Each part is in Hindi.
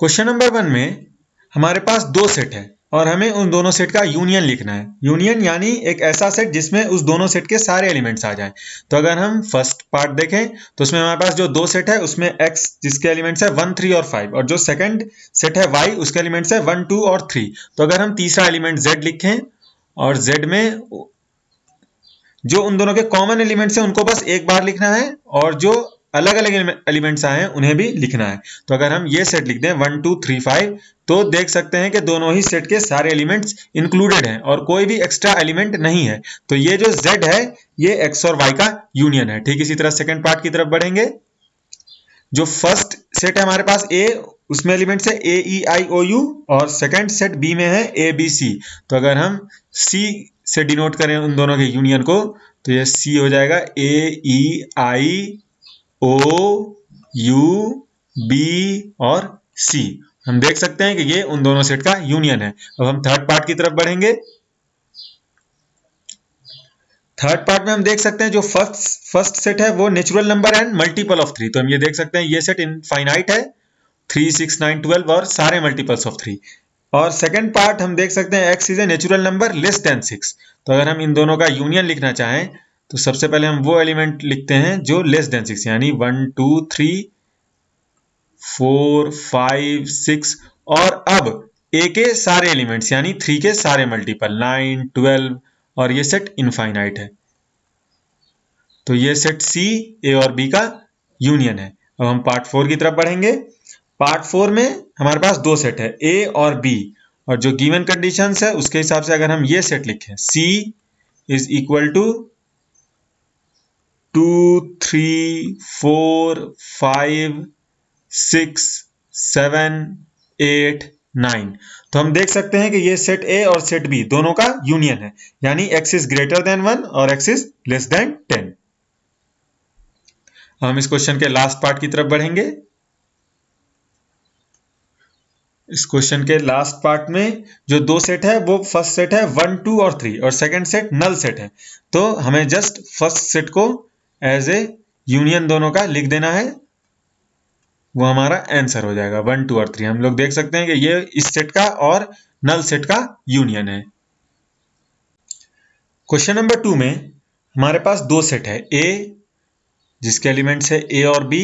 क्वेश्चन नंबर 1 में हमारे पास दो सेट है और हमें उन दोनों सेट का यूनियन लिखना है। यूनियन यानी एक ऐसा सेट जिसमें उस दोनों सेट के सारे एलिमेंट्स आ जाएं। तो अगर हम फर्स्ट पार्ट देखें तो उसमें हमारे पास जो दो सेट है उसमें x जिसके एलिमेंट्स है 1, 3 और 5 और जो सेकंड सेट है y उसके एलिमेंट्स है 1, 2 और 3। तो अगर हम तीसरा एलिमेंट z लिखें और z में जो उन दोनों के कॉमन एलिमेंट्स हैं उनको बस एक बार लिखना है और जो अलग अलग एलिमेंट्स आए हैं उन्हें भी लिखना है। तो अगर हम ये सेट लिख दें 1, 2, 3, 5 तो देख सकते हैं कि दोनों ही सेट के सारे एलिमेंट्स इंक्लूडेड हैं और कोई भी एक्स्ट्रा एलिमेंट नहीं है। तो ये जो z है ये x और y का यूनियन है। ठीक इसी तरह सेकंड पार्ट की तरफ बढ़ेंगे। जो फर्स्ट सेट है हमारे पास a उसमें एलिमेंट्स है a, e, i, o, u और सेकंड सेट b में है a, b, c। तो अगर हम c से डिनोट करें उन दोनों के यूनियन को तो ये c हो जाएगा a, e, i, o, u, b और c। हम देख सकते हैं कि ये उन दोनों सेट का यूनियन है। अब हम थर्ड पार्ट की तरफ बढ़ेंगे। थर्ड पार्ट में हम देख सकते हैं जो फर्स्ट सेट है वो natural number and multiple of 3। तो हम ये देख सकते हैं ये सेट इनफाइनाइट है 3, 6, 9, 12 और सारे मल्टीपल्स ऑफ 3। और सेकंड पार्ट हम देख सकते हैं x is a natural number less than 6। तो अगर हम इन दोनों का यूनियन लिखना चाहें तो सबसे पहले हम वो एलिमेंट लिखते हैं जो लेस देन 6 यानी 1, 2, 3, 4, 5, 6 और अब a के सारे एलिमेंट्स यानी 3 के सारे मल्टीपल 9, 12 और ये सेट इनफाइनाइट है। तो ये सेट C, A और B का यूनियन है। अब हम पार्ट 4 की तरफ बढ़ेंगे। पार्ट 4 में हमारे पास दो सेट है A और B और जो गिवन कंडीशंस है उसके हिसाब से अगर हम ये सेट लिखें C इज इक्वल टू 2, 3, 4, 5, 6, 7, 8, 9 तो हम देख सकते हैं कि ये सेट A और सेट B दोनों का यूनियन है यानी x इज ग्रेटर देन 1 और x इज लेस देन 10। हम इस क्वेश्चन के लास्ट पार्ट की तरफ बढ़ेंगे। इस क्वेश्चन के लास्ट पार्ट में जो दो सेट है वो फर्स्ट सेट है 1, 2 और 3 और सेकंड सेट नल सेट है। तो हमें जस्ट फर्स्ट सेट को एज ए यूनियन दोनों का लिख देना है, वो हमारा आंसर हो जाएगा 1, 2 और 3। हम लोग देख सकते हैं कि ये इस सेट का और नल सेट का यूनियन है। क्वेश्चन नंबर 2 में हमारे पास दो सेट है A जिसके एलिमेंट्स है A और B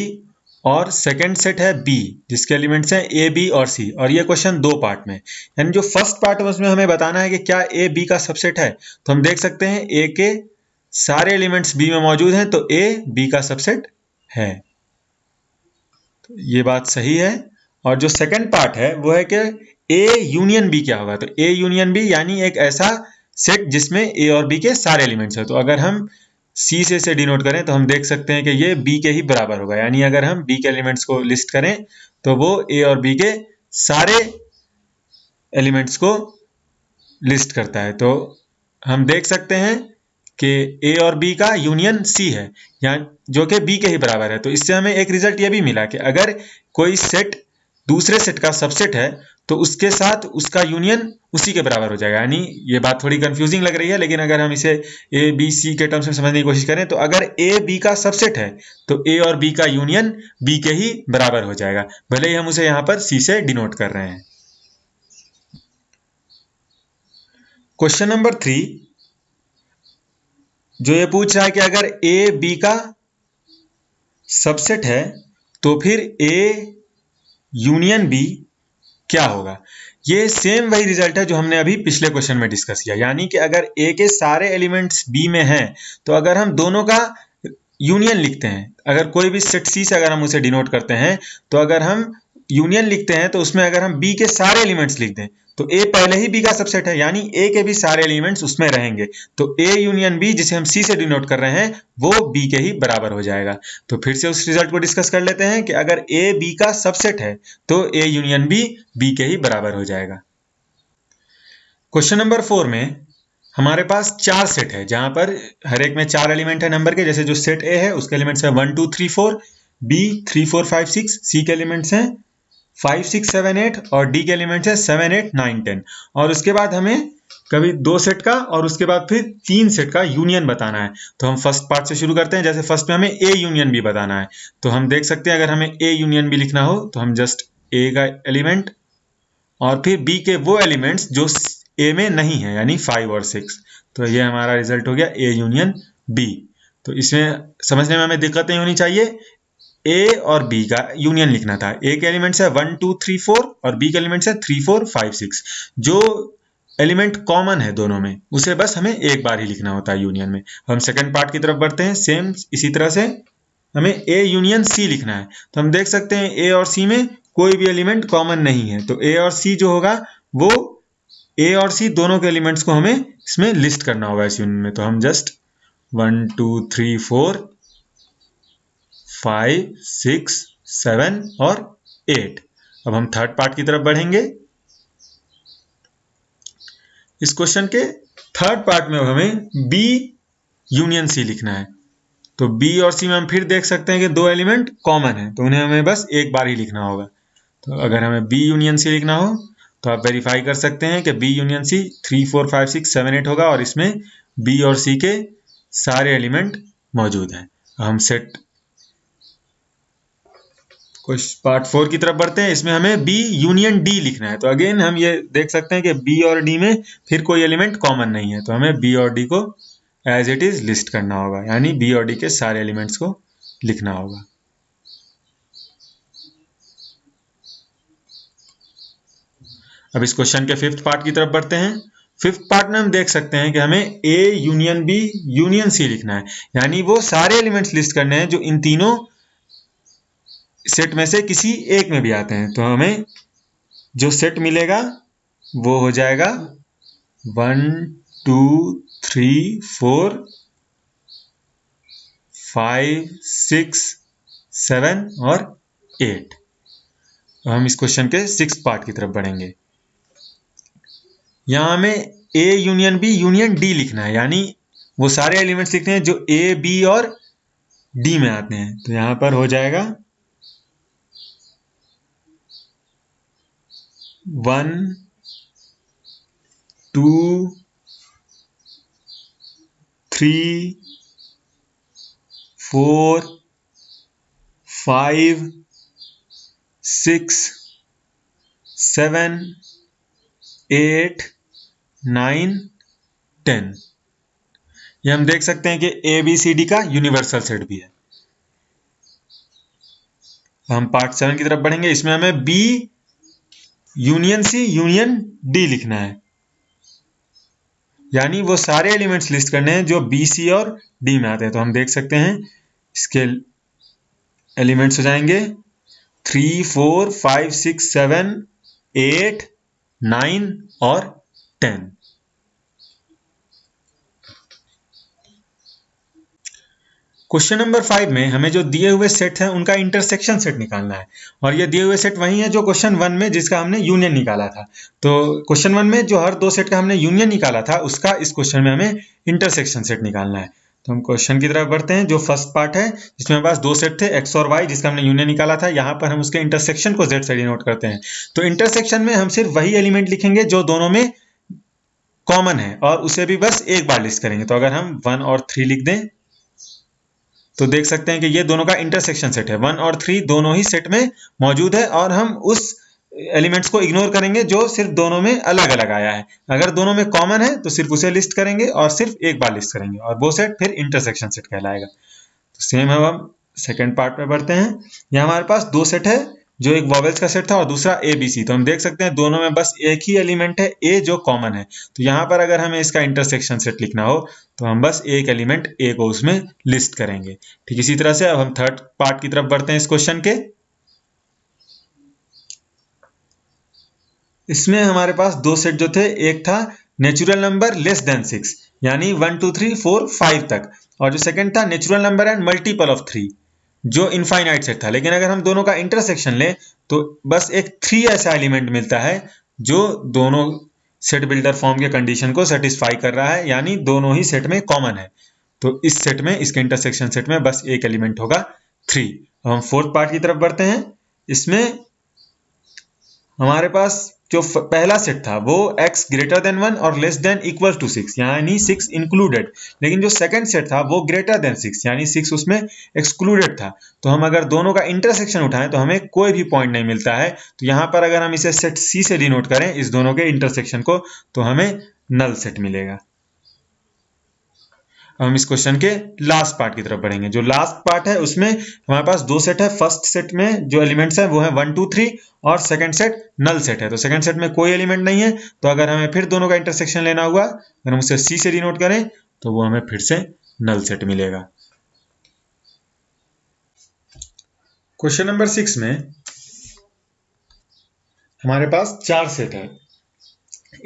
और सेकंड सेट है B जिसके एलिमेंट्स हैं A, B और C। और ये क्वेश्चन दो पार्ट में यानी जो फर्स्ट पार्ट है उसमें हमें बताना है कि क्या A, B का सबसेट है। तो हम देख सकते हैं A के सारे एलिमेंट्स B में मौजूद हैं तो A B का सबसेट है। तो ये बात सही है। और जो सेकंड पार्ट है वो है कि A यूनियन B क्या होगा। तो A यूनियन B यानी एक ऐसा सेट जिसमें A और B के सारे एलिमेंट्स है। तो अगर हम C से इसे डिनोट करें तो हम देख सकते हैं कि ये B के ही बराबर होगा यानी अगर हम B के एलिमेंट्स को लिस्ट करें तो वो A और B के सारे एलिमेंट्स को लिस्ट करता है। तो हम देख सकते हैं कि A और B का यूनियन C है यहाँ जो कि B के ही बराबर है। तो इससे हमें एक रिजल्ट ये भी मिला कि अगर कोई सेट दूसरे सेट का सबसेट है तो उसके साथ उसका यूनियन उसी के बराबर हो जाएगा। यानी ये बात थोड़ी कंफ्यूजिंग लग रही है लेकिन अगर हम इसे A, B, C के टर्म्स में समझने की कोशिश करें तो अगर A, B का सबसेट है तो A और B का यूनियन B के ही बराबर हो जाएगा, भले ही हम उसे यहाँ पर C से डिनोट कर रहे हैं। क्वेश्चन नंबर 3 जो ये पूछ रहा है कि अगर A, B का सबसेट है तो फिर A यूनियन B क्या होगा। ये सेम वही रिजल्ट है जो हमने अभी पिछले क्वेश्चन में डिस्कस किया यानी कि अगर A के सारे एलिमेंट्स B में हैं तो अगर हम दोनों का यूनियन लिखते हैं, अगर कोई भी सेट C से अगर हम उसे डिनोट करते हैं तो अगर हम यूनियन लिखते हैं तो उसमें अगर हम B के सारे एलिमेंट्स लिख दें तो A पहले ही B का सबसेट है यानी A के भी सारे एलिमेंट्स उसमें रहेंगे। तो A यूनियन B जिसे हम C से डिनोट कर रहे हैं वो B के ही बराबर हो जाएगा। तो फिर से उस रिजल्ट को डिस्कस कर लेते हैं कि अगर A B का सबसेट है तो A यूनियन B B के ही बराबर हो जाएगा। क्वेश्चन नंबर 4 में हमारे पास चार सेट है जहां पर हर एक में चार एलिमेंट है नंबर के। जैसे जो सेट A है उसके एलिमेंट्स है 1, 2, 3, 4, B 3, 4, 5, 6, C के एलिमेंट्स हैं 5, 6, 7, 8 और D के एलिमेंट्स है 7, 8, 9, 10। और उसके बाद हमें कभी दो सेट का और उसके बाद फिर तीन सेट का यूनियन बताना है। तो हम फर्स्ट पार्ट से शुरू करते हैं। जैसे फर्स्ट में हमें A यूनियन B बताना है तो हम देख सकते हैं अगर हमें A यूनियन B लिखना हो तो हम जस्ट ए का एलिमेंट और फिर बी के वो एलिमेंट्स जो ए में नहीं है, यानी 5 और 6। तो ये हमारा रिजल्ट हो गया ए यूनियन बी। तो इसमें समझने में हमें दिक्कत नहीं होनी चाहिए। ए और बी का यूनियन लिखना था। ए के एलिमेंट्स है 1 2 3 4 और बी के एलिमेंट्स है 3 4 5 6। जो एलिमेंट कॉमन है दोनों में उसे बस हमें एक बार ही लिखना होता है यूनियन में। हम सेकंड पार्ट की तरफ बढ़ते हैं। सेम इसी तरह से हमें ए यूनियन सी लिखना है। तो हम देख सकते हैं ए और सी में कोई भी एलिमेंट कॉमन नहीं है, तो ए और सी जो होगा वो ए और सी दोनों के एलिमेंट्स को हमें इसमें लिस्ट करना होगा इस यूनियन में। तो हम जस्ट 1 2 3 4 5 6 7 और 8। अब हम थर्ड पार्ट की तरफ बढ़ेंगे। इस क्वेश्चन के थर्ड पार्ट में हमें बी यूनियन सी लिखना है। तो बी और सी में हम फिर देख सकते हैं कि दो एलिमेंट कॉमन है, तो उन्हें हमें बस एक बार ही लिखना होगा। तो अगर हमें बी यूनियन सी लिखना हो तो आप वेरीफाई कर सकते हैं कि बी यूनियन सी 3 4 5 6 7 8 होगा और इसमें बी और सी के सारे एलिमेंट मौजूद हैं। हम सेट पार्ट 4 की तरफ बढ़ते हैं। इसमें हमें बी यूनियन डी लिखना है। तो अगेन हम ये देख सकते हैं कि बी और डी में फिर कोई एलिमेंट कॉमन नहीं है, तो हमें बी और डी को एज इट इज लिस्ट करना होगा, यानी बी और डी के सारे एलिमेंट्स को लिखना होगा। अब इस क्वेश्चन के फिफ्थ पार्ट की तरफ बढ़ते हैं। फिफ्थ पार्ट में हम देख सकते हैं कि हमें A union B union C लिखना है, यानी वो सारे एलिमेंट्स लिस्ट करने हैं जो इन तीनों सेट में से किसी एक में भी आते हैं। तो हमें जो सेट मिलेगा वो हो जाएगा 1 2 3 4 5 6 7 और 8। हम इस क्वेश्चन के सिक्स्थ पार्ट की तरफ बढ़ेंगे। यहां हमें A union B union D लिखना है, यानी वो सारे एलिमेंट्स लिखने हैं जो ए बी और डी में आते हैं। तो यहां पर हो जाएगा 1 2 3 4 5 6 7 8 9 10। ये हम देख सकते हैं कि ए बी सी डी का यूनिवर्सल सेट भी है। हम पार्ट 7 की तरफ बढ़ेंगे। इसमें हमें B union C union D लिखना है, यानी वो सारे एलिमेंट्स लिस्ट करने हैं जो बी सी और डी में आते हैं। तो हम देख सकते हैं इसके एलिमेंट्स हो जाएंगे 3 4 5 6 7 8 9 और 10। क्वेश्चन नंबर 5 में हमें जो दिए हुए सेट हैं उनका इंटरसेक्शन सेट निकालना है, और ये दिए हुए सेट वही है जो क्वेश्चन 1 में जिसका हमने यूनियन निकाला था। तो क्वेश्चन 1 में जो हर दो सेट का हमने यूनियन निकाला था उसका इस क्वेश्चन में हमें इंटरसेक्शन सेट निकालना है। तो हम क्वेश्चन की तरफ बढ़ते हैं। जो फर्स्ट पार्ट है जिसमें हमारे पास दो सेट थे एक्स और वाई जिसका हमने यूनियन निकाला था, यहाँ पर हम उसके इंटरसेक्शन को जेड से डिनोट करते हैं। तो इंटरसेक्शन में हम सिर्फ वही एलिमेंट लिखेंगे जो दोनों में कॉमन है और उसे भी बस एक बार लिस्ट करेंगे। तो अगर हम 1 और 3 लिख दें तो देख सकते हैं कि ये दोनों का इंटरसेक्शन सेट है। 1 और 3 दोनों ही सेट में मौजूद है और हम उस एलिमेंट्स को इग्नोर करेंगे जो सिर्फ दोनों में अलग अलग आया है। अगर दोनों में कॉमन है तो सिर्फ उसे लिस्ट करेंगे और सिर्फ एक बार लिस्ट करेंगे और वो सेट फिर इंटरसेक्शन सेट कहलाएगा। तो सेम हम सेकेंड पार्ट में बढ़ते हैं। यहाँ हमारे पास दो सेट है, जो एक वॉवेल्स का सेट था और दूसरा ए बी सी। तो हम देख सकते हैं दोनों में बस एक ही एलिमेंट है ए जो कॉमन है। तो यहाँ पर अगर हमें इसका इंटरसेक्शन सेट लिखना हो तो हम बस एक एलिमेंट ए को उसमें लिस्ट करेंगे। ठीक इसी तरह से अब हम थर्ड पार्ट की तरफ बढ़ते हैं इस क्वेश्चन के। इसमें हमारे पास दो सेट जो थे, एक था नेचुरल नंबर लेस देन 6 यानी 1 2 3 4 5 तक, और जो सेकंड था natural number and multiple of 3 जो इनफाइनाइट सेट था। लेकिन अगर हम दोनों का इंटरसेक्शन लें तो बस एक 3 ऐसा एलिमेंट मिलता है जो दोनों सेट बिल्डर फॉर्म के कंडीशन को सेटिस्फाई कर रहा है, यानी दोनों ही सेट में कॉमन है। तो इस सेट में, इसके इंटरसेक्शन सेट में बस एक एलिमेंट होगा 3। अब हम फोर्थ पार्ट की तरफ बढ़ते हैं। इसमें हमारे पास जो पहला सेट था वो x ग्रेटर देन 1 और लेस देन इक्वल टू 6 यानी 6 इंक्लूडेड, लेकिन जो सेकंड सेट था वो ग्रेटर देन 6 यानी 6 उसमें एक्सक्लूडेड था। तो हम अगर दोनों का इंटरसेक्शन उठाएं तो हमें कोई भी पॉइंट नहीं मिलता है। तो यहाँ पर अगर हम इसे सेट सी से डिनोट करें इस दोनों के इंटरसेक्शन को, तो हमें नल सेट मिलेगा। हम इस क्वेश्चन के लास्ट पार्ट की तरफ बढ़ेंगे। जो लास्ट पार्ट है उसमें हमारे पास दो सेट है। फर्स्ट सेट में जो एलिमेंट्स है वो है 1 2 3 और सेकंड सेट नल सेट है। तो सेकंड सेट में कोई एलिमेंट नहीं है, तो अगर हमें फिर दोनों का इंटरसेक्शन लेना हुआ, अगर हम उसे सी से डिनोट करें तो वो हमें फिर से नल सेट मिलेगा। क्वेश्चन नंबर 6 में हमारे पास 4 सेट है,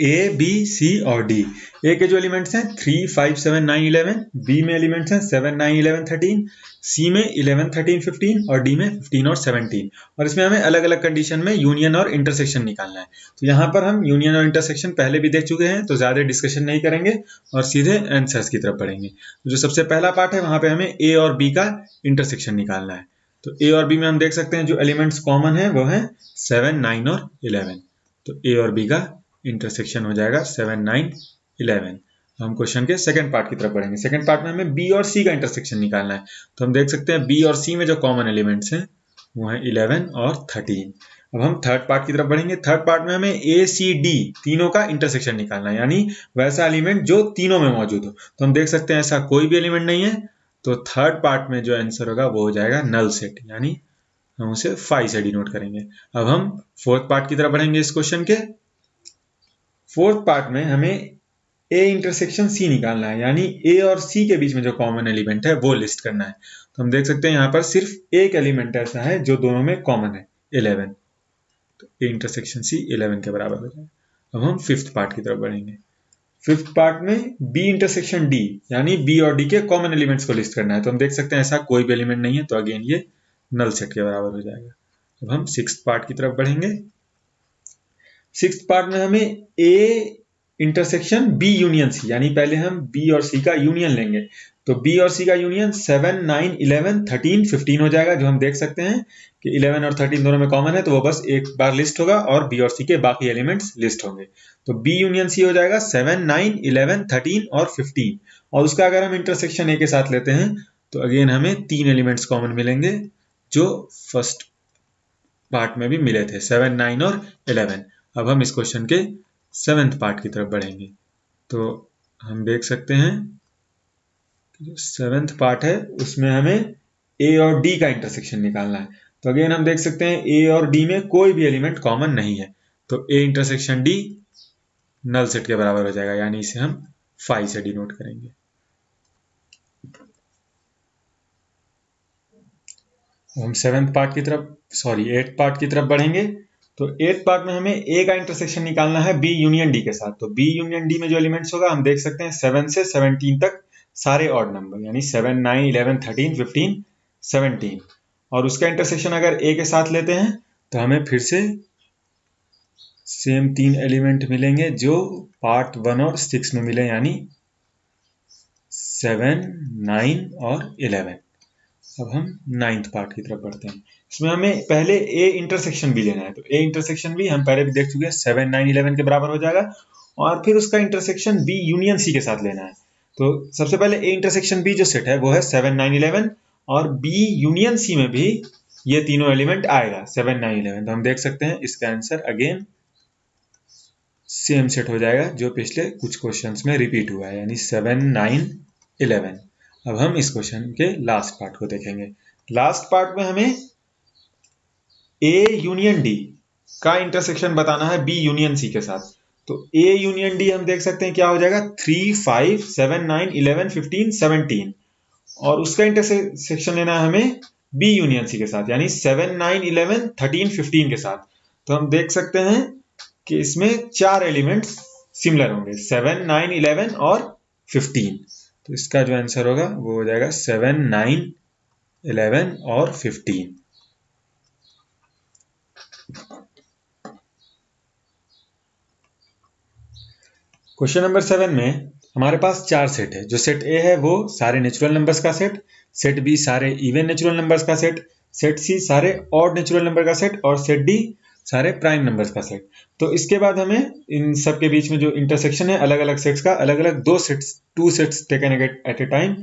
ए बी सी और डी। ए के जो एलिमेंट्स हैं 3 5 7 9 11, बी में एलिमेंट्स हैं 7 9 11 13, सी में 11 13 15 और डी में 15 और 17। और इसमें हमें अलग अलग कंडीशन में यूनियन और इंटरसेक्शन निकालना है। तो यहाँ पर हम यूनियन और इंटरसेक्शन पहले भी देख चुके हैं, तो ज्यादा डिस्कशन नहीं करेंगे और सीधे आंसर्स की तरफ बढ़ेंगे। तो जो सबसे पहला पार्ट है वहां पे हमें ए और बी का इंटरसेक्शन निकालना है। तो ए और बी में हम देख सकते हैं जो एलिमेंट्स कॉमन है वो है 7 9 और 11। तो ए और बी का इंटरसेक्शन हो जाएगा 7 9 11। हम क्वेश्चन के सेकंड पार्ट की तरफ बढ़ेंगे। सेकंड पार्ट में हमें बी और सी का इंटरसेक्शन निकालना है। तो हम देख सकते हैं बी और सी में जो कॉमन एलिमेंट्स हैं वो हैं 11 और 13। अब हम थर्ड पार्ट की तरफ बढ़ेंगे। थर्ड पार्ट में हमें ए सी डी तीनों का इंटरसेक्शन निकालना है, यानी वैसा एलिमेंट जो तीनों में मौजूद हो। तो हम देख सकते हैं ऐसा कोई भी एलिमेंट नहीं है, तो थर्ड पार्ट में जो आंसर होगा वो हो जाएगा नल सेट, यानी हम उसे 5 से डिनोट करेंगे। अब हम फोर्थ पार्ट की तरफ बढ़ेंगे इस क्वेश्चन के। फोर्थ पार्ट में हमें ए इंटरसेक्शन सी निकालना है, यानी ए और सी के बीच में जो कॉमन एलिमेंट है वो लिस्ट करना है। तो हम देख सकते हैं यहाँ पर सिर्फ एक एलिमेंट ऐसा है जो दोनों में कॉमन है, 11। तो ए इंटरसेक्शन सी 11 के बराबर हो जाएगा। अब हम फिफ्थ पार्ट की तरफ बढ़ेंगे। फिफ्थ पार्ट में बी इंटरसेक्शन डी, यानी बी और डी के कॉमन एलिमेंट्स को लिस्ट करना है। तो हम देख सकते हैं ऐसा कोई भी एलिमेंट नहीं है, तो अगेन ये नल सेट के बराबर हो जाएगा। अब हम सिक्स्थ पार्ट की तरफ बढ़ेंगे। सिक्स्थ पार्ट में हमें A intersection B union C, यानी पहले हम बी और सी का यूनियन लेंगे। तो बी और सी का यूनियन 7 9 11 13 15 हो जाएगा, जो हम देख सकते हैं कि 11 और 13 दोनों में कॉमन है, तो वो बस एक बार लिस्ट होगा और बी और सी के बाकी एलिमेंट्स लिस्ट होंगे। तो बी यूनियन सी हो जाएगा 7 9 11 13 और 15। और उसका अगर हम इंटरसेक्शन ए के साथ लेते हैं तो अगेन हमें 3 एलिमेंट्स कॉमन मिलेंगे जो फर्स्ट पार्ट में भी मिले थे, 7 9 और 11। अब हम इस क्वेश्चन के सेवेंथ पार्ट की तरफ बढ़ेंगे। तो हम देख सकते हैं कि जो सेवेंथ पार्ट है उसमें हमें ए और डी का इंटरसेक्शन निकालना है। तो अगेन हम देख सकते हैं ए और डी में कोई भी एलिमेंट कॉमन नहीं है, तो A intersection D null set के बराबर हो जाएगा, यानी इसे हम 5 से डिनोट करेंगे। हम सेवेंथ पार्ट की तरफ एट्थ पार्ट की तरफ बढ़ेंगे। तो एथ पार्ट में हमें ए का इंटरसेक्शन निकालना है बी यूनियन डी के साथ। तो बी यूनियन डी में जो एलिमेंट्स होगा हम देख सकते हैं 7 से 17 तक सारे ऑड नंबर, यानी 7 9 11 13 15 17। और उसका इंटरसेक्शन अगर ए के साथ लेते हैं तो हमें फिर से सेम 3 एलिमेंट मिलेंगे जो पार्ट 1 और 6 में मिले, यानी 7 9 और 11। अब हम नाइन्थ पार्ट की तरफ बढ़ते हैं। इसमें हमें पहले ए इंटरसेक्शन भी लेना है। तो ए इंटरसेक्शन भी हम पहले भी देख चुके हैं, 7 9 11 के बराबर हो जाएगा। और फिर उसका इंटरसेक्शन बी यूनियन सी के साथ लेना है। तो सबसे पहले ए इंटरसेक्शन बी जो सेट है वो है 7 9 11, और बी यूनियन सी में भी ये तीनों एलिमेंट आएगा 7 9 11। तो हम देख सकते हैं इसका आंसर अगेन सेम सेट हो जाएगा जो पिछले कुछ क्वेश्चंस में रिपीट हुआ है, यानी 7 9 11। अब हम इस क्वेश्चन के लास्ट पार्ट को देखेंगे। लास्ट पार्ट में हमें ए यूनियन डी का इंटरसेक्शन बताना है बी यूनियन सी के साथ। तो ए यूनियन डी हम देख सकते हैं क्या हो जाएगा, 3 5 7 9 11 15 17। और उसका इंटरसेक्शन लेना है हमें बी यूनियन सी के साथ, यानी 7 9 11 13 15 के साथ। तो हम देख सकते हैं कि इसमें 4 एलिमेंट्स सिमिलर होंगे, 7 9 11 और 15। तो इसका जो आंसर होगा वो हो जाएगा 7 9 11 और 15। क्वेश्चन नंबर 7 में हमारे पास 4 सेट है। जो सेट ए है वो सारे नेचुरल नंबर्स का सेट बी सारे इवन नेचुरल नंबर्स का सेट सी सारे ऑड नेचुरल नंबर का सेट, और सेट डी सारे प्राइम नंबर्स का सेट। तो इसके बाद हमें इन सब के बीच में जो इंटरसेक्शन है अलग अलग सेट्स का, अलग अलग two sets taken at a time,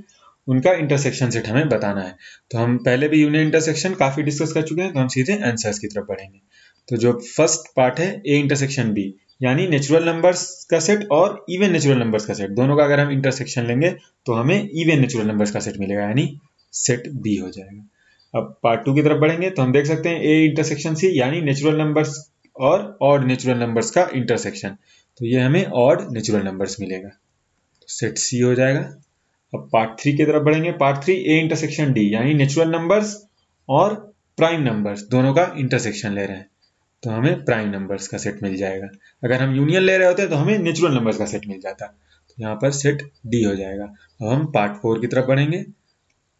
उनका इंटरसेक्शन सेट हमें बताना है। तो हम पहले भी यूनियन इंटरसेक्शन काफी डिस्कस कर चुके हैं, तो हम सीधे आंसर्स की तरफ बढ़ेंगे। तो जो फर्स्ट पार्ट है ए इंटरसेक्शन बी, यानी नेचुरल नंबर्स का सेट और इवन नेचुरल नंबर्स का सेट, दोनों का अगर हम इंटरसेक्शन लेंगे तो हमें इवन नेचुरल नंबर्स का सेट मिलेगा, यानी सेट बी हो जाएगा। अब पार्ट 2 की तरफ बढ़ेंगे तो हम देख सकते हैं ए इंटरसेक्शन सी, यानी नेचुरल नंबर्स और ऑड नेचुरल नंबर्स का इंटरसेक्शन, तो ये हमें ऑड नेचुरल नंबर्स मिलेगा, तो सेट सी हो जाएगा। अब पार्ट 3 की तरफ बढ़ेंगे। पार्ट 3 ए इंटरसेक्शन डी, यानी नेचुरल नंबर्स और प्राइम नंबर्स दोनों का इंटरसेक्शन ले रहे हैं, तो हमें प्राइम नंबर्स का सेट मिल जाएगा। अगर हम यूनियन ले रहे होते तो हमें नेचुरल नंबर्स का सेट मिल जाता, तो यहाँ पर सेट डी हो जाएगा। अब हम पार्ट 4 की तरफ बढ़ेंगे।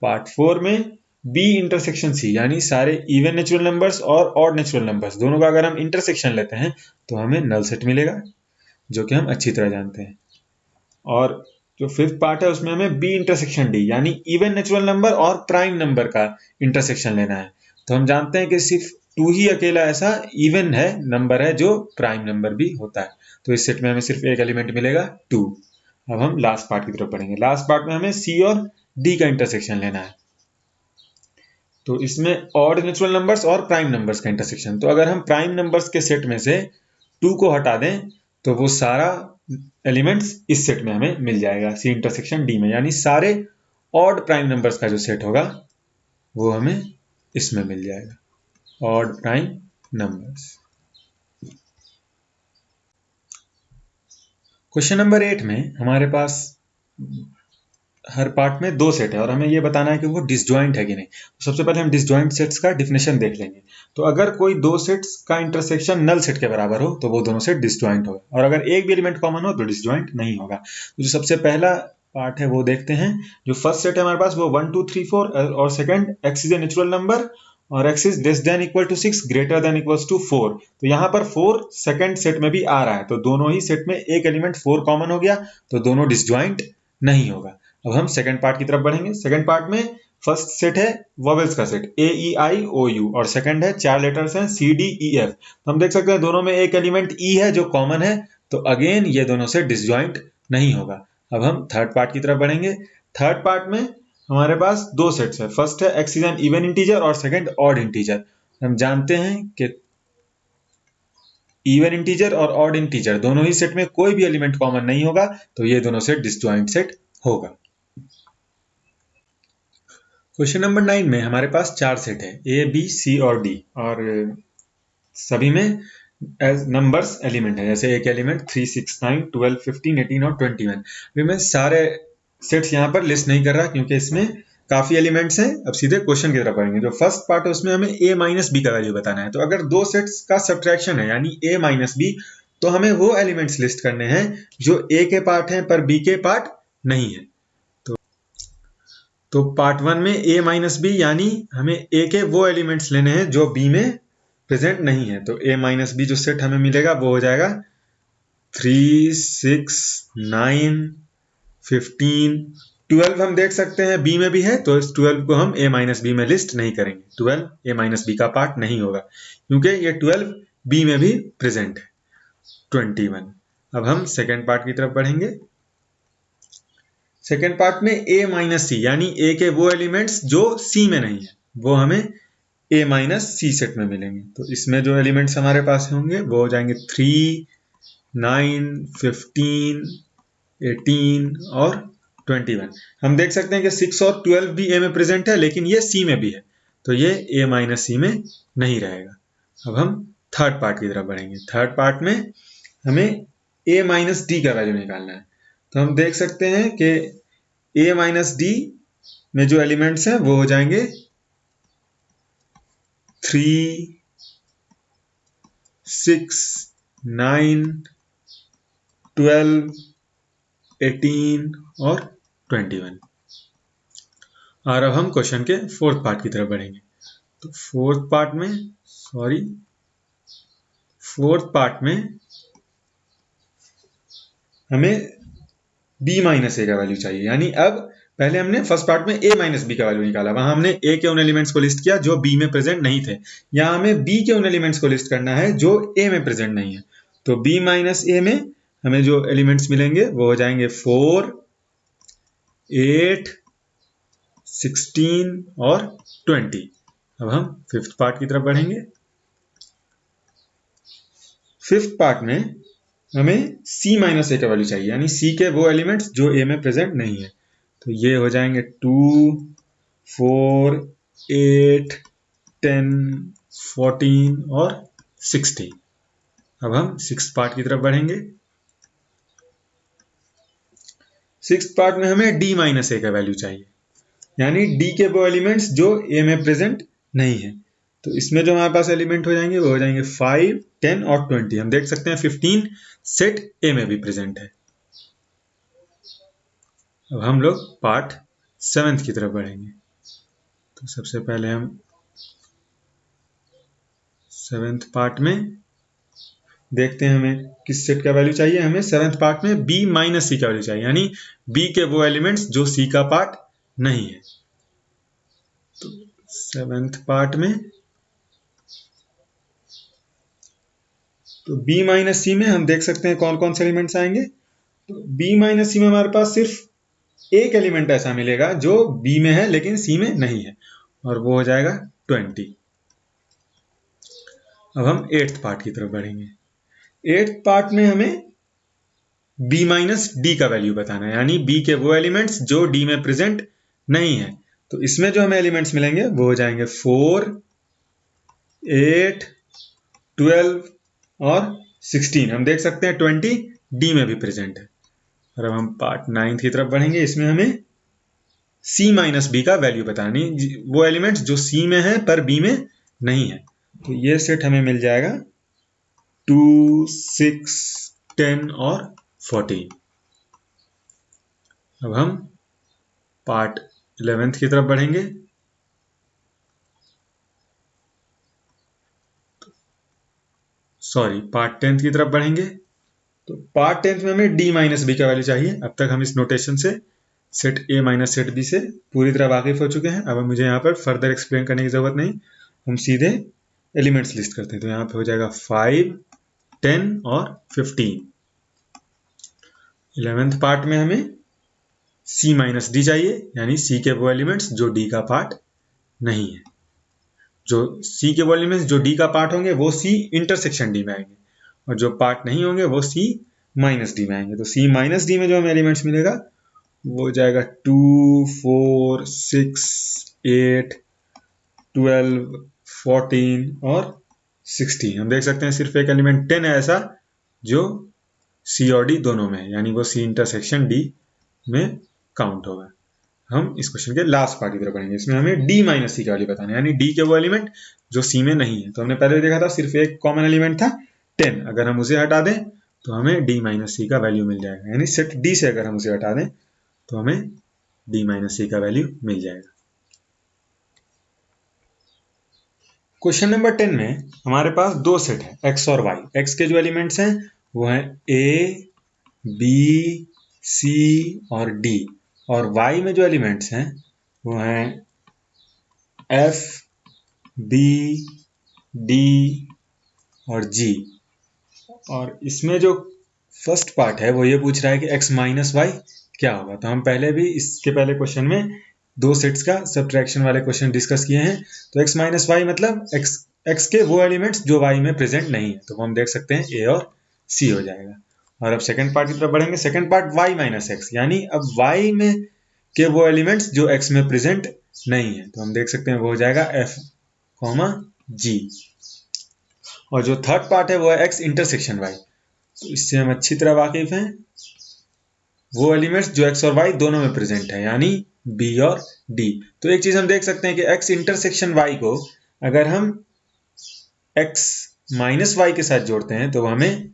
पार्ट 4 में बी इंटरसेक्शन सी, यानी सारे इवन नेचुरल नंबर्स और ऑड नेचुरल नंबर्स दोनों का अगर हम इंटरसेक्शन लेते हैं तो हमें नल सेट मिलेगा, जो कि हम अच्छी तरह जानते हैं। और जो फिफ्थ पार्ट है उसमें हमें बी इंटरसेक्शन डी, यानी इवन नेचुरल नंबर और प्राइम नंबर का इंटरसेक्शन लेना है। तो हम जानते हैं कि सिर्फ 2 ही अकेला ऐसा इवन है नंबर है जो प्राइम नंबर भी होता है, तो इस सेट में हमें सिर्फ एक एलिमेंट मिलेगा 2। अब हम लास्ट पार्ट की तरफ पढ़ेंगे। लास्ट पार्ट में हमें सी और डी का इंटरसेक्शन लेना है, तो इसमें ऑड नेचुरल नंबर्स और प्राइम नंबर्स का इंटरसेक्शन। तो अगर हम प्राइम नंबर्स के सेट में से 2 को हटा दें तो वो सारा एलिमेंट्स इस सेट में हमें मिल जाएगा, सी इंटरसेक्शन डी में, यानी सारे ऑड प्राइम नंबर्स का जो सेट होगा वो हमें इसमें मिल जाएगा, odd prime numbers. Question number 8 में हमारे पास हर पार्ट में 2 सेट है और हमें ये बताना है कि वो डिसजॉइंट है कि नहीं। तो सबसे पहले हम डिसजॉइंट सेट्स का डिफिनेशन देख लेंगे। तो अगर कोई 2 सेट्स का इंटरसेक्शन नल सेट के बराबर हो तो वो दोनों सेट डिसजॉइंट होगा, और अगर एक भी एलिमेंट कॉमन हो तो डिसजॉइंट नहीं होगा। तो जो सबसे पहला पार्ट है वो देखते हैं। जो फर्स्ट सेट है हमारे पास वो 1 2 3 4, और second x is a natural number और x is less than equal to 6 greater than equals to 4। तो यहाँ पर 4 सेकंड सेट में भी आ रहा है, तो दोनों ही सेट में एक एलिमेंट 4 कॉमन हो गया, तो दोनों डिसजॉइंट नहीं होगा। अब हम सेकंड पार्ट की तरफ बढ़ेंगे। सेकंड पार्ट में फर्स्ट सेट है वोवेल्स का set A E I O U, और सेकंड है 4 लेटर्स हैं सी डी ई एफ। तो हम देख सकते हैं दोनों में एक एलिमेंट ई है जो कॉमन है, तो अगेन ये दोनों से डिसजॉइंट नहीं होगा। अब हम थर्ड पार्ट की तरफ बढ़ेंगे। थर्ड पार्ट में हमारे पास 2 सेट्स है। फर्स्ट है x is an even integer और सेकंड ऑड इंटीजर। हम जानते हैं कि इवन इंटीजर और ऑड इंटीजर दोनों ही सेट में कोई भी एलिमेंट कॉमन नहीं होगा, तो ये दोनों सेट डिसजॉइंट सेट होगा। क्वेश्चन नंबर 9 में हमारे पास 4 सेट है ए बी सी और डी, और सभी में एज नंबर्स एलिमेंट है, जैसे एक एलिमेंट 3 6 9 12 15 18 और 21। अभी मैं सारे सेट्स यहाँ पर लिस्ट नहीं कर रहा क्योंकि इसमें काफी एलिमेंट्स हैं। अब सीधे क्वेश्चन की तरफ बढ़ेंगे। जो फर्स्ट पार्ट है उसमें हमें a माइनस बी का वैल्यू बताना है। तो अगर 2 सेट्स का सब्ट्रैक्शन है यानी a माइनस बी, तो हमें वो एलिमेंट्स लिस्ट करने हैं जो a के पार्ट हैं पर b के पार्ट नहीं है। तो पार्ट 1 में a माइनस बी, यानी हमें a के वो एलिमेंट्स लेने हैं जो b में प्रेजेंट नहीं है। तो a माइनस बी जो सेट हमें मिलेगा वो हो जाएगा 3 6 9 15 12। हम देख सकते हैं b में भी है, तो इस 12 को हम a माइनस बी में लिस्ट नहीं करेंगे। 12 a माइनस बी का पार्ट नहीं होगा क्योंकि ये 12 b में भी प्रेजेंट है। 21। अब हम सेकेंड पार्ट की तरफ बढ़ेंगे। सेकेंड पार्ट में a माइनस सी, यानी a के वो एलिमेंट्स जो c में नहीं है वो हमें a माइनस सी सेट में मिलेंगे। तो इसमें जो एलिमेंट्स हमारे पास होंगे वो हो जाएंगे 3 9 15 18 और 21। हम देख सकते हैं कि 6 और 12 भी a में प्रेजेंट है, लेकिन ये c में भी है, तो ये a माइनस सी में नहीं रहेगा। अब हम थर्ड पार्ट की तरफ बढ़ेंगे। थर्ड पार्ट में हमें a माइनस डी का वैल्यू निकालना है। तो हम देख सकते हैं कि a माइनस डी में जो एलिमेंट्स हैं वो हो जाएंगे 3 6 9 12 18 और 21। और अब हम क्वेश्चन के फोर्थ पार्ट की तरफ बढ़ेंगे। तो फोर्थ पार्ट में हमें b माइनस ए का वैल्यू चाहिए, यानी अब पहले हमने फर्स्ट पार्ट में a माइनस बी का वैल्यू निकाला, वहां हमने a के उन एलिमेंट्स को लिस्ट किया जो b में प्रेजेंट नहीं थे। यहाँ हमें b के उन एलिमेंट्स को लिस्ट करना है जो a में प्रेजेंट नहीं है। तो b माइनस a में हमें जो एलिमेंट्स मिलेंगे वो हो जाएंगे 4, 8, 16 और 20। अब हम फिफ्थ पार्ट की तरफ बढ़ेंगे। फिफ्थ पार्ट में हमें c माइनस a का वैल्यू चाहिए, यानी c के वो एलिमेंट्स जो a में प्रेजेंट नहीं है। तो ये हो जाएंगे 2, 4, 8, 10, 14 और 16। अब हम सिक्स्थ पार्ट की तरफ बढ़ेंगे। सिक्स्थ पार्ट में हमें d माइनस a का वैल्यू चाहिए, यानी d के वो एलिमेंट्स जो a में प्रेजेंट नहीं है। तो इसमें जो हमारे पास एलिमेंट हो जाएंगे वो हो जाएंगे 5, 10 और 20। हम देख सकते हैं 15 सेट a में भी प्रेजेंट है। अब हम लोग पार्ट 7th की तरफ बढ़ेंगे। तो सबसे पहले हम 7th पार्ट में देखते हैं हमें किस सेट का वैल्यू चाहिए। हमें 7th पार्ट में b माइनस c का वैल्यू चाहिए, यानी b के वो एलिमेंट्स जो c का पार्ट नहीं है। तो 7th पार्ट में तो b माइनस c में हम देख सकते हैं कौन कौन से एलिमेंट्स आएंगे। तो b माइनस c में हमारे पास सिर्फ एक एलिमेंट ऐसा मिलेगा जो b में है लेकिन c में नहीं है, और वो हो जाएगा 20। अब हम 8th पार्ट की तरफ बढ़ेंगे। 8th पार्ट में हमें b माइनस डी का वैल्यू बताना है, यानी b के वो एलिमेंट्स जो d में प्रेजेंट नहीं है। तो इसमें जो हमें एलिमेंट्स मिलेंगे वो हो जाएंगे 4, 8, 12 और 16। हम देख सकते हैं 20 d में भी प्रेजेंट है। और अब हम पार्ट 9th की तरफ बढ़ेंगे। इसमें हमें c माइनस बी का वैल्यू बतानी, वो एलिमेंट्स जो c में है पर b में नहीं है। तो ये सेट हमें मिल जाएगा 2, 6, 10 और 14। अब हम पार्ट 11th की तरफ बढ़ेंगे। सॉरी, पार्ट 10th की तरफ बढ़ेंगे। तो पार्ट 10th में हमें d माइनस बी का वैल्यू चाहिए। अब तक हम इस नोटेशन से set a minus set b से पूरी तरह वाकिफ हो चुके हैं। अब मुझे यहाँ पर फर्दर एक्सप्लेन करने की जरूरत नहीं, हम सीधे एलिमेंट्स लिस्ट करते हैं। तो यहाँ पे हो जाएगा 5, 10 और 15। 11th पार्ट में हमें c माइनस डी चाहिए, यानी c के वो एलिमेंट्स जो d का पार्ट नहीं है। जो c के वो एलिमेंट्स जो d का पार्ट होंगे वो c इंटरसेक्शन d में आएंगे, और जो पार्ट नहीं होंगे वो c माइनस डी में आएंगे। तो c माइनस डी में जो हमें एलिमेंट्स मिलेगा वो हो जाएगा 2, 4, 6, 8, 12, 14 और 16। हम देख सकते हैं सिर्फ एक एलिमेंट 10 है ऐसा जो c और d दोनों में है, यानी वो c इंटरसेक्शन d में काउंट होगा। हम इस क्वेश्चन के लास्ट पार्ट की तरफ बढ़ेंगे। इसमें हमें d माइनस सी का वैल्यू बताना है, यानी d के वो एलिमेंट जो c में नहीं है। तो हमने पहले देखा था सिर्फ एक कॉमन एलिमेंट था 10, अगर हम उसे हटा दें तो हमें d माइनस सी का वैल्यू मिल जाएगा, यानी सेट d से अगर हम उसे हटा दें तो हमें d माइनस सी का वैल्यू मिल जाएगा। क्वेश्चन नंबर 10 में हमारे पास दो सेट है x और y। x के जो एलिमेंट्स हैं वो हैं a, b, c और d, और y में जो एलिमेंट्स हैं वो हैं f, b, d और g। और इसमें जो फर्स्ट पार्ट है वो ये पूछ रहा है कि x माइनस वाई क्या होगा। तो हम पहले भी इसके पहले क्वेश्चन में दो सेट्स का सब्ट्रैक्शन वाले क्वेश्चन डिस्कस किए हैं। तो x माइनस वाई मतलब x के वो एलिमेंट्स जो y में प्रेजेंट नहीं है। तो हम देख सकते हैं a और c हो जाएगा। और अब सेकंड पार्ट की तरफ बढ़ेंगे। Second part y minus x, यानी अब y में के वो एलिमेंट्स जो x में प्रेजेंट नहीं है। तो हम देख सकते हैं वो हो जाएगा f, g। और जो थर्ड पार्ट है वो है x इंटरसेक्शन y। तो इससे हम अच्छी तरह वाकिफ हैं, वो एलिमेंट्स जो x और y दोनों में प्रेजेंट है, यानी b और d। तो एक चीज हम देख सकते हैं कि x इंटरसेक्शन y को अगर हम x माइनस वाई के साथ जोड़ते हैं तो हमें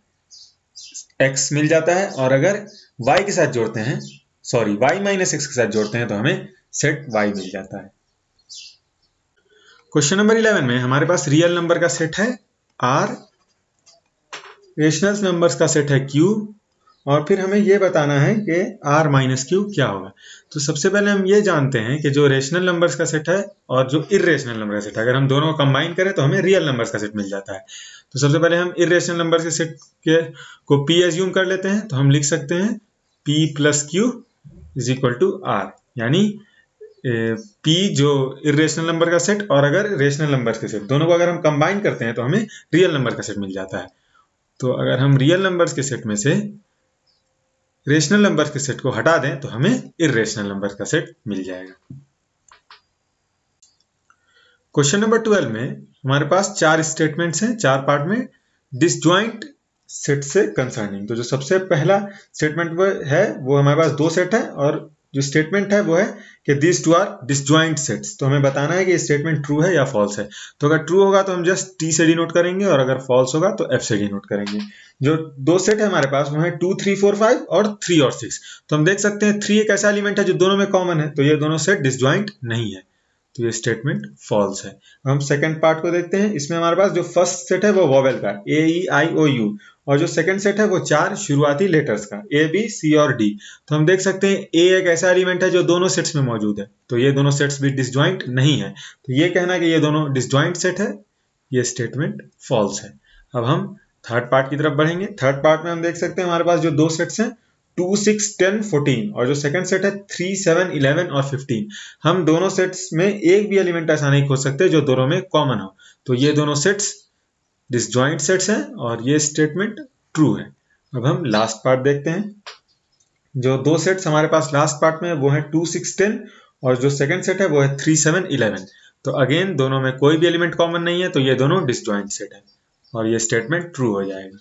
x मिल जाता है, और अगर y के साथ जोड़ते हैं, सॉरी y माइनस एक्स के साथ जोड़ते हैं तो हमें सेट y मिल जाता है। क्वेश्चन नंबर 11 में हमारे पास रियल नंबर का सेट है r, रेशनल नंबर्स का सेट है q, और फिर हमें ये बताना है कि r माइनस क्यू क्या होगा। तो सबसे पहले हम ये जानते हैं कि जो रेशनल नंबर्स का सेट है और जो इरेशनल नंबर का सेट है, अगर हम दोनों को कंबाइन करें तो हमें रियल नंबर्स का सेट मिल जाता है। तो सबसे पहले हम इरेशनल नंबर्स के सेट को p एज्यूम कर लेते हैं। तो हम लिख सकते हैं p plus Q is equal to r, यानी p जो इरेशनल नंबर का सेट और अगर रेशनल नंबर के सेट दोनों को अगर हम कंबाइन करते हैं तो हमें रियल नंबर का सेट मिल जाता है। तो अगर हम रियल नंबर्स के सेट में से रेशनल नंबर के सेट को हटा दें तो हमें इरेशनल नंबर का सेट मिल जाएगा। क्वेश्चन नंबर 12 में हमारे पास 4 स्टेटमेंट्स हैं, 4 पार्ट में डिसजॉइंट सेट से कंसर्निंग। तो जो सबसे पहला स्टेटमेंट है वो हमारे पास 2 सेट है और जो स्टेटमेंट है वो है कि this two are disjoint sets. तो हमें बताना है कि स्टेटमेंट ट्रू है या फॉल्स है। तो अगर ट्रू होगा तो हम जस्ट टी से डिनोट करेंगे और अगर फॉल्स होगा तो एफ से डिनोट करेंगे। जो 2 सेट है हमारे पास वो है 2, 3, 4, 5 और 3 और 6। तो हम देख सकते हैं 3 एक ऐसा एलिमेंट है जो दोनों में कॉमन है, तो ये दोनों सेट डिसजॉइंट नहीं है, तो ये स्टेटमेंट फॉल्स है। हम सेकंड पार्ट को देखते हैं। इसमें हमारे पास जो फर्स्ट सेट है वो वोवेल का A-E-I-O-U और जो सेकंड सेट है वो 4 शुरुआती लेटर्स का A-B-C और D। तो हम देख सकते हैं A एक ऐसा एलिमेंट है जो दोनों सेट्स में मौजूद है, तो ये दोनों सेट्स भी डिसजॉइंट नहीं है। तो ये कहना कि ये दोनों डिसजॉइंट सेट है, ये स्टेटमेंट फॉल्स है। अब हम थर्ड पार्ट की तरफ बढ़ेंगे। थर्ड पार्ट में हम देख सकते हैं हमारे पास जो 2 सेट्स हैं 2, 6, 10, 14 और जो सेकंड सेट है 3, 7, 11 और 15। हम दोनों सेट्स में एक भी एलिमेंट ऐसा नहीं खोज सकते जो दोनों में कॉमन हो, तो ये दोनों सेट्स डिसजॉइंट सेट्स हैं और ये स्टेटमेंट ट्रू है। अब हम लास्ट पार्ट देखते हैं। जो 2 सेट्स हमारे पास लास्ट पार्ट में वो है 2, 6, 10 और जो सेकंड सेट है वो है 3, 7, 11। तो अगेन दोनों में कोई भी एलिमेंट कॉमन नहीं है, तो ये दोनों डिसजॉइंट सेट है और ये स्टेटमेंट ट्रू हो जाएगा।